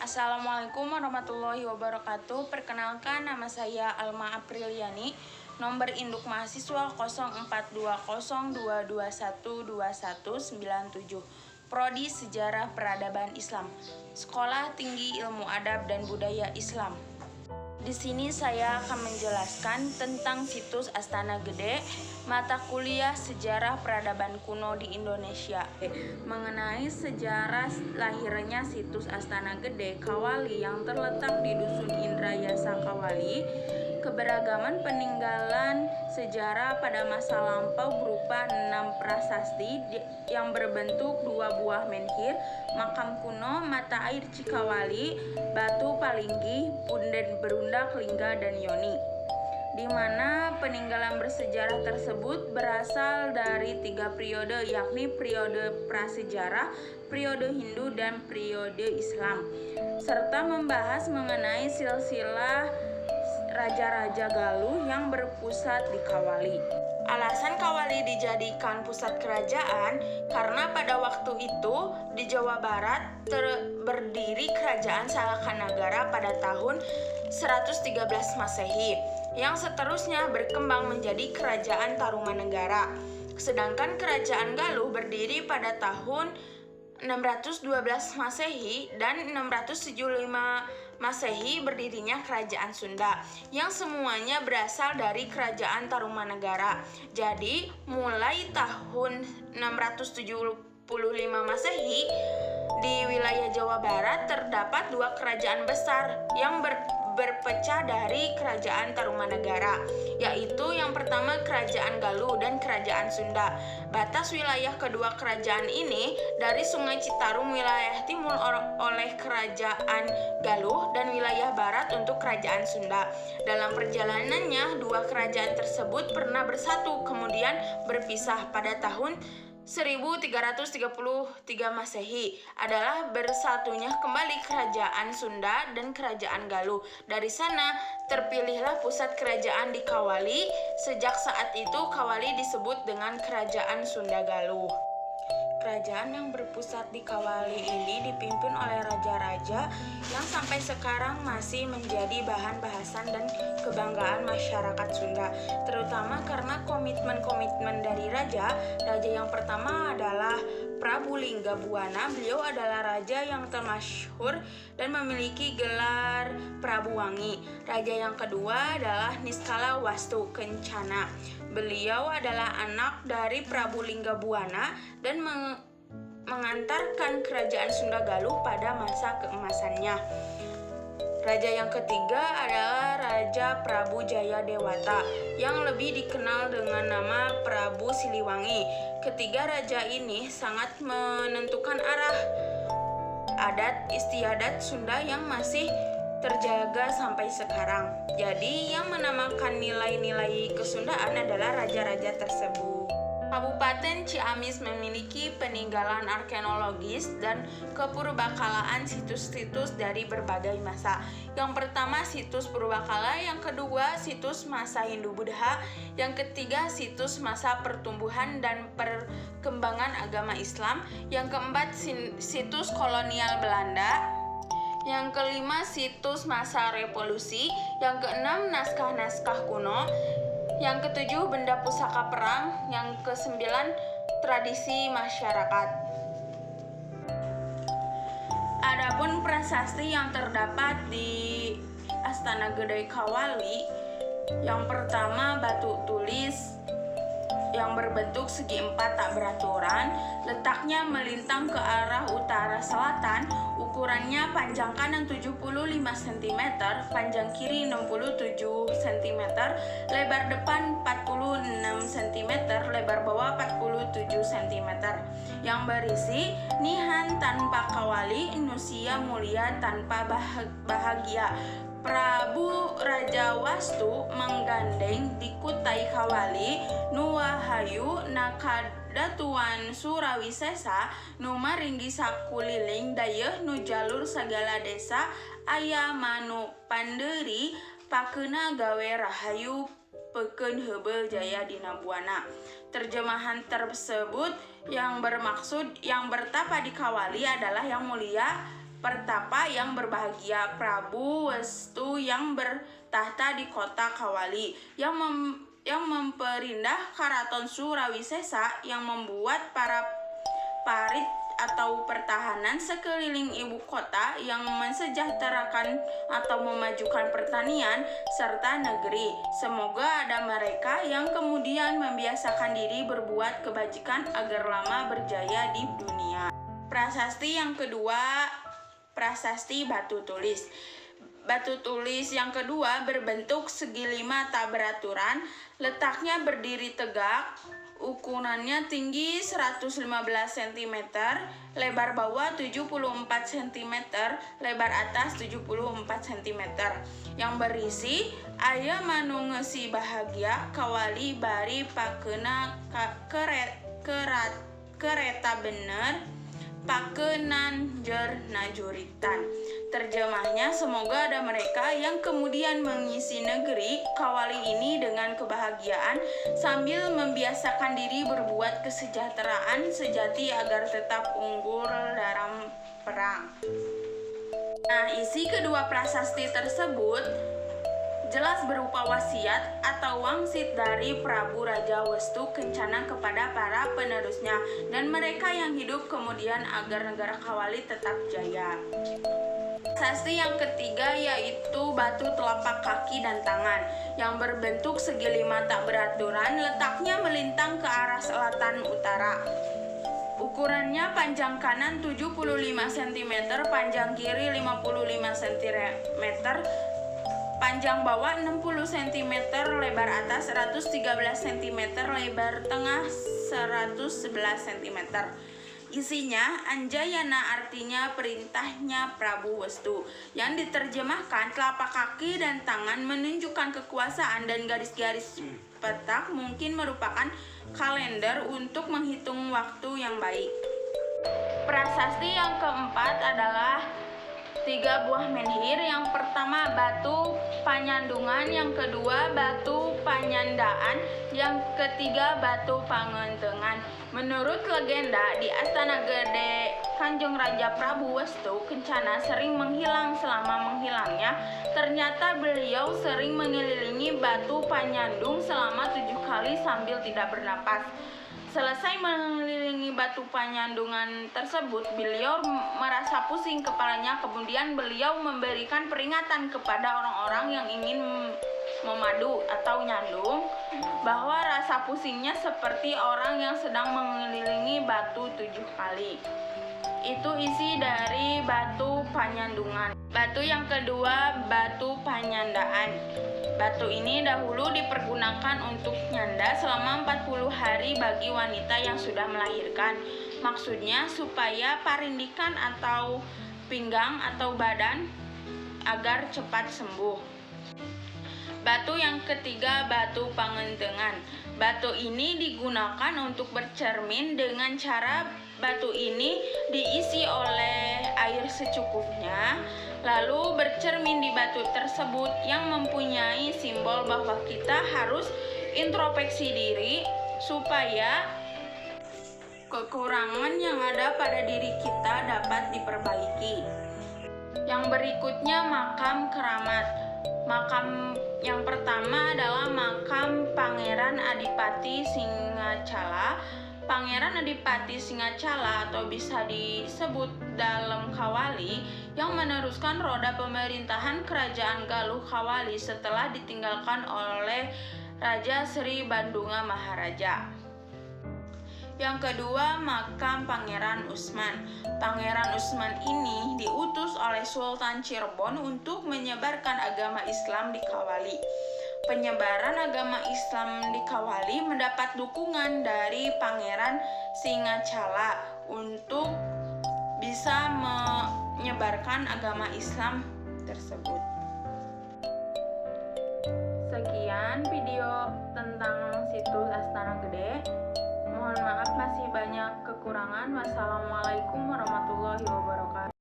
Assalamualaikum warahmatullahi wabarakatuh. Perkenalkan, nama saya Alma Apriliani. Nomor induk mahasiswa 042022122197. Prodi Sejarah Peradaban Islam. Sekolah Tinggi Ilmu Adab dan Budaya Islam. Di sini saya akan menjelaskan tentang situs Astana Gede, mata kuliah Sejarah Peradaban Kuno di Indonesia. Mengenai sejarah lahirnya situs Astana Gede Kawali yang terletak di Dusun Indrayasa Kawali, keberagaman peninggalan sejarah pada masa lampau berupa 6 prasasti yang berbentuk 2 buah menhir, makam kuno, mata air Cikawali, batu Palinggi, punden berundak Lingga dan Yoni, di mana peninggalan bersejarah tersebut berasal dari 3 periode, yakni periode prasejarah, periode Hindu, dan periode Islam, serta membahas mengenai silsilah Raja-Raja Galuh yang berpusat di Kawali. Alasan Kawali dijadikan pusat kerajaan karena pada waktu itu di Jawa Barat berdiri kerajaan Salakanagara pada tahun 113 Masehi, yang seterusnya berkembang menjadi kerajaan Tarumanegara. Sedangkan kerajaan Galuh berdiri pada tahun 612 Masehi dan 675 Masehi berdirinya kerajaan Sunda, yang semuanya berasal dari kerajaan Tarumanegara. Jadi, mulai tahun 675 Masehi di wilayah Jawa Barat terdapat 2 kerajaan besar yang berpecah dari kerajaan Tarumanegara, yaitu yang pertama kerajaan Galuh dan kerajaan Sunda. Batas wilayah kedua kerajaan ini dari Sungai Citarum wilayah timur oleh kerajaan Galuh dan wilayah barat untuk kerajaan Sunda. Dalam perjalanannya, 2 kerajaan tersebut pernah bersatu kemudian berpisah. Pada tahun 1333 Masehi adalah bersatunya kembali kerajaan Sunda dan kerajaan Galuh. Dari sana terpilihlah pusat kerajaan di Kawali. Sejak saat itu Kawali disebut dengan Kerajaan Sunda Galuh. Kerajaan yang berpusat di Kawali ini dipimpin oleh raja-raja yang sampai sekarang masih menjadi bahan bahasan dan kebanggaan masyarakat Sunda, terutama karena komitmen-komitmen dari raja. Raja yang pertama adalah Prabu Lingga Buana. Beliau adalah raja yang termasyhur dan memiliki gelar Prabu Wangi. Raja yang kedua adalah Niskala Wastu Kencana. Beliau adalah anak dari Prabu Lingga Buana dan mengantarkan kerajaan Sunda Galuh pada masa keemasannya. Raja yang ketiga adalah Raja Prabu Jaya Dewata yang lebih dikenal dengan nama Prabu Siliwangi. Ketiga raja ini sangat menentukan arah adat istiadat Sunda yang masih terjaga sampai sekarang. Jadi yang menamakan nilai-nilai kesundaan adalah raja-raja tersebut. Kabupaten Ciamis memiliki peninggalan arkeologis dan kepurbakalaan situs-situs dari berbagai masa. Yang pertama situs purbakala, yang kedua situs masa Hindu-Buddha, yang ketiga situs masa pertumbuhan dan perkembangan agama Islam, yang keempat situs kolonial Belanda, yang kelima situs masa revolusi, yang keenam naskah-naskah kuno, yang ketujuh benda pusaka perang, yang kesembilan tradisi masyarakat. Adapun prasasti yang terdapat di Astana Gede Kawali, yang pertama batu tulis yang berbentuk segi empat tak beraturan, letaknya melintang ke arah utara selatan, ukurannya panjang kanan 75 cm, panjang kiri 67 cm, lebar depan 46 cm, lebar bawah 47 cm, yang berisi nihan tanpa kawali, nusia mulia tanpa bahagia. Prabu Raja Wastu menggandeng di Kutai Kawali, Nuwahayu Nakadatuan Surawisesa, Nu maringgi sakuliling dayeuh nu jalur sagala desa, aya manu panderi, pakeuna gawe rahayu, peukeun heubeul jaya dina buana. Terjemahan tersebut yang bermaksud yang bertapa di Kawali adalah yang mulia, pertapa yang berbahagia, Prabu Westu yang bertahta di kota Kawali, yang memperindah karaton Surawisesa, yang membuat para parit atau pertahanan sekeliling ibu kota, yang mensejahterakan atau memajukan pertanian serta negeri. Semoga ada mereka yang kemudian membiasakan diri berbuat kebajikan agar lama berjaya di dunia. Prasasti yang kedua, prasasti batu tulis. Batu tulis yang kedua berbentuk segi lima tak beraturan, letaknya berdiri tegak, ukurannya tinggi 115 cm, lebar bawah 74 cm, lebar atas 74 cm, yang berisi aya manu ngeusi bahagia, kawali bari pakena kereta bener, pakenan jer najuritan. Terjemahnya, semoga ada mereka yang kemudian mengisi negeri Kawali ini dengan kebahagiaan sambil membiasakan diri berbuat kesejahteraan sejati agar tetap unggul dalam perang. Nah, isi kedua prasasti tersebut jelas berupa wasiat atau wangsit dari Prabu Raja Westu Kencana kepada para penerusnya dan mereka yang hidup kemudian agar negara Kawali tetap jaya. Prasasti yang ketiga yaitu batu telapak kaki dan tangan yang berbentuk segi lima tak beraturan, letaknya melintang ke arah selatan utara. Ukurannya panjang kanan 75 cm, panjang kiri 55 cm, panjang bawah 60 cm, lebar atas 113 cm, lebar tengah 111 cm. Isinya Anjayana, artinya perintahnya Prabu Westu, yang diterjemahkan telapak kaki dan tangan menunjukkan kekuasaan dan garis-garis petak mungkin merupakan kalender untuk menghitung waktu yang baik. Prasasti yang keempat adalah 3 buah menhir. Yang pertama batu panyandungan, yang kedua batu panyandaan, yang ketiga batu pangentengan. Menurut legenda, di Astana Gede Kanjeng Raja Prabu Westu Kencana sering menghilang. Selama menghilangnya, ternyata beliau sering mengelilingi batu panyandung selama 7 kali sambil tidak bernapas. Selesai mengelilingi batu panyandungan tersebut, beliau merasa pusing kepalanya. Kemudian beliau memberikan peringatan kepada orang-orang yang ingin memadu atau nyandung bahwa rasa pusingnya seperti orang yang sedang mengelilingi batu 7 kali. Itu isi dari batu panyandungan. Batu yang kedua, batu panyandaan. Batu ini dahulu dipergunakan untuk nyanda selama 40 hari bagi wanita yang sudah melahirkan. Maksudnya supaya parindikan atau pinggang atau badan agar cepat sembuh. Batu yang ketiga, batu pangentengan. Batu ini digunakan untuk bercermin dengan cara batu ini diisi oleh air secukupnya, lalu bercermin di batu tersebut yang mempunyai simbol bahwa kita harus introspeksi diri supaya kekurangan yang ada pada diri kita dapat diperbaiki. Yang berikutnya, makam keramat. Makam yang pertama adalah makam Pangeran Adipati Singacala. Pangeran Adipati Singacala atau bisa disebut Dalem Kawali yang meneruskan roda pemerintahan kerajaan Galuh Kawali setelah ditinggalkan oleh Raja Sri Bandunga Maharaja. Yang kedua, makam Pangeran Usman. Pangeran Usman ini diutus oleh Sultan Cirebon untuk menyebarkan agama Islam di Kawali. Penyebaran agama Islam di Kawali mendapat dukungan dari Pangeran Singacala untuk bisa menyebarkan agama Islam tersebut. Sekian video tentang situs Astana Gede. Mohon maaf masih banyak kekurangan. Wassalamualaikum warahmatullahi wabarakatuh.